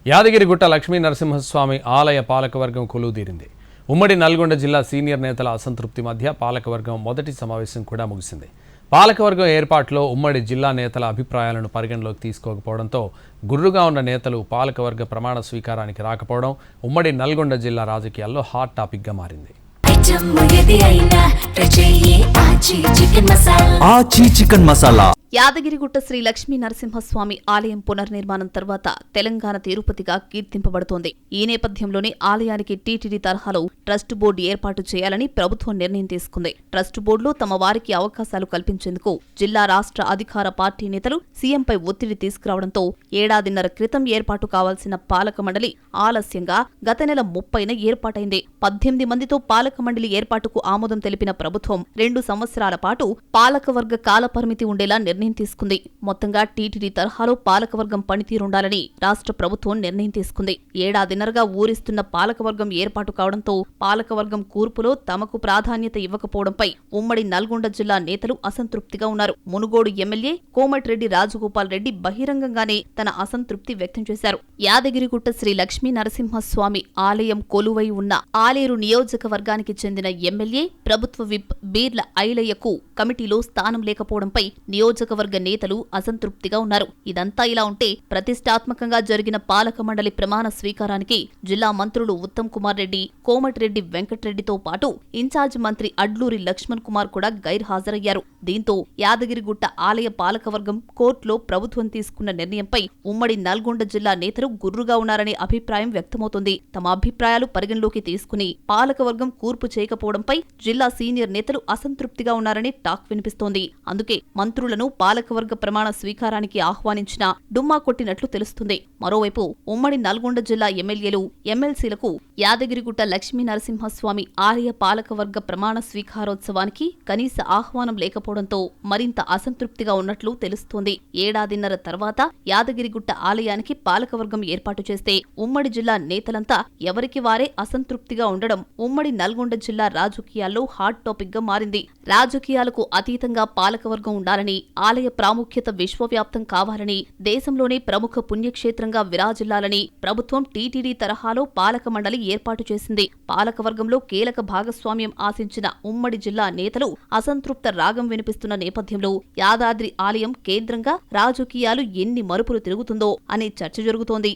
యాదగిరిగుట్ట లక్ష్మీ నరసింహస్వామి ఆలయ పాలకవర్గం కొలువుదీరింది. ఉమ్మడి నల్గొండ జిల్లా సీనియర్ నేతల అసంతృప్తి మధ్య పాలకవర్గం మొదటి సమావేశం కూడా ముగిసింది. పాలకవర్గం ఏర్పాటులో ఉమ్మడి జిల్లా నేతల అభిప్రాయాలను పరిగణలోకి తీసుకోకపోవడంతో గుర్రుగా ఉన్న నేతలు పాలకవర్గ ప్రమాణ స్వీకారానికి రాకపోవడం ఉమ్మడి నల్గొండ జిల్లా రాజకీయాల్లో హాట్ టాపిక్గా మారింది. యాదగిరిగుట్ట శ్రీ లక్ష్మీ నరసింహస్వామి ఆలయం పునర్నిర్మాణం తర్వాత తెలంగాణ తిరుపతిగా కీర్తింపబడుతోంది. ఈ నేపథ్యంలోనే ఆలయానికి టీటీడీ తరహాలో ట్రస్ట్ బోర్డు ఏర్పాటు చేయాలని ప్రభుత్వం నిర్ణయం తీసుకుంది. ట్రస్ట్ బోర్డులో తమ వారికి అవకాశాలు కల్పించేందుకు జిల్లా రాష్ట్ర అధికార పార్టీ నేతలు సీఎంపై ఒత్తిడి తీసుకురావడంతో ఏడాదిన్నర క్రితం ఏర్పాటు కావాల్సిన పాలక మండలి ఆలస్యంగా గత నెల 30న ఏర్పాటైంది. 18 మందితో పాలక మండలి ఏర్పాటుకు ఆమోదం తెలిపిన ప్రభుత్వం 2 సంవత్సరాల పాటు పాలకవర్గ కాలపరిమితి ఉండేలా నిర్ణయం తీసుకుంది. మొత్తంగా టీటీడీ తరహాలో పాలకవర్గం పనితీరుండాలని రాష్ట్ర ప్రభుత్వం నిర్ణయం తీసుకుంది. ఏడాదిన్నరగా ఊరిస్తున్న పాలకవర్గం ఏర్పాటు కావడంతో పాలకవర్గం కూర్పులో తమకు ప్రాధాన్యత ఇవ్వకపోవడంపై ఉమ్మడి నల్గొండ జిల్లా నేతలు అసంతృప్తిగా ఉన్నారు. మునుగోడు ఎమ్మెల్యే కోమటిరెడ్డి రాజగోపాల్ రెడ్డి బహిరంగంగానే తన అసంతృప్తి వ్యక్తం చేశారు. యాదగిరిగుట్ట శ్రీ లక్ష్మీ నరసింహస్వామి ఆలయం కొలువై ఉన్న ఆలేరు నియోజకవర్గానికి చెందిన ఎమ్మెల్యే ప్రభుత్వ విప్ బీర్ల ఐలయ్యకు కమిటీలో స్థానం లేకపోవడంపై నియోజకవర్గ నేతలు అసంతృప్తిగా ఉన్నారు. ఇదంతా ఇలా ఉంటే ప్రతిష్టాత్మకంగా జరిగిన పాలక మండలి ప్రమాణ స్వీకారానికి జిల్లా మంత్రులు ఉత్తమ్ కుమార్ రెడ్డి, కోమటిరెడ్డి వెంకటరెడ్డితో పాటు ఇన్ఛార్జ్ మంత్రి అడ్లూరి లక్ష్మణ్ కుమార్ కూడా గైర్హాజరయ్యారు. దీంతో యాదగిరిగుట్ట ఆలయ పాలకవర్గం కోర్టులో ప్రభుత్వం తీసుకున్న నిర్ణయంపై ఉమ్మడి నల్గొండ జిల్లా నేతలు గుర్రుగా ఉన్నారనే అభిప్రాయం వ్యక్తమవుతోంది. తమ అభిప్రాయాలు పరిగణలోకి తీసుకుని పాలకవర్గం కూర్పు చేయకపోవడంపై జిల్లా సీనియర్ నేతలు అసంతృప్తిగా ఉన్నారని టాక్ వినిపిస్తోంది. అందుకే మంత్రులను పాలకవర్గ ప్రమాణ స్వీకారానికి ఆహ్వానించినా డుమ్మా కొట్టినట్లు తెలుస్తుంది. మరోవైపు ఉమ్మడి నల్గొండ జిల్లా ఎమ్మెల్యేలు, ఎమ్మెల్సీలకు యాదగిరిగుట్ట లక్ష్మీ నరసింహస్వామి ఆలయ పాలకవర్గ ప్రమాణ స్వీకారోత్సవానికి కనీస ఆహ్వానం లేకపోవడంతో మరింత అసంతృప్తిగా ఉన్నట్లు తెలుస్తోంది. ఏడాదిన్నర తర్వాత యాదగిరిగుట్ట ఆలయానికి పాలకవర్గం ఏర్పాటు చేస్తే ఉమ్మడి జిల్లా నేతలంతా ఎవరికి వారే అసంతృప్తిగా ఉండడం ఉమ్మడి నల్గొండ జిల్లా రాజకీయాల్లో హాట్ టాపిక్ గా మారింది. రాజకీయాలకు అతీతంగా పాలకవర్గం ఉండాలని, ఆలయ ప్రాముఖ్యత విశ్వవ్యాప్తం కావాలని, దేశంలోనే ప్రముఖ పుణ్యక్షేత్రంగా విరాజిల్లాలని ప్రభుత్వం టీటీడీ తరహాలో పాలక మండలి ఏర్పాటు చేసింది. పాలకవర్గంలో కీలక భాగస్వామ్యం ఆశించిన ఉమ్మడి జిల్లా నేతలు అసంతృప్త రాగం వినిపిస్తున్న నేపథ్యంలో యాదాద్రి ఆలయం కేంద్రంగా రాజకీయాలు ఎన్ని మరుపులు తిరుగుతుందో అనే చర్చ జరుగుతోంది.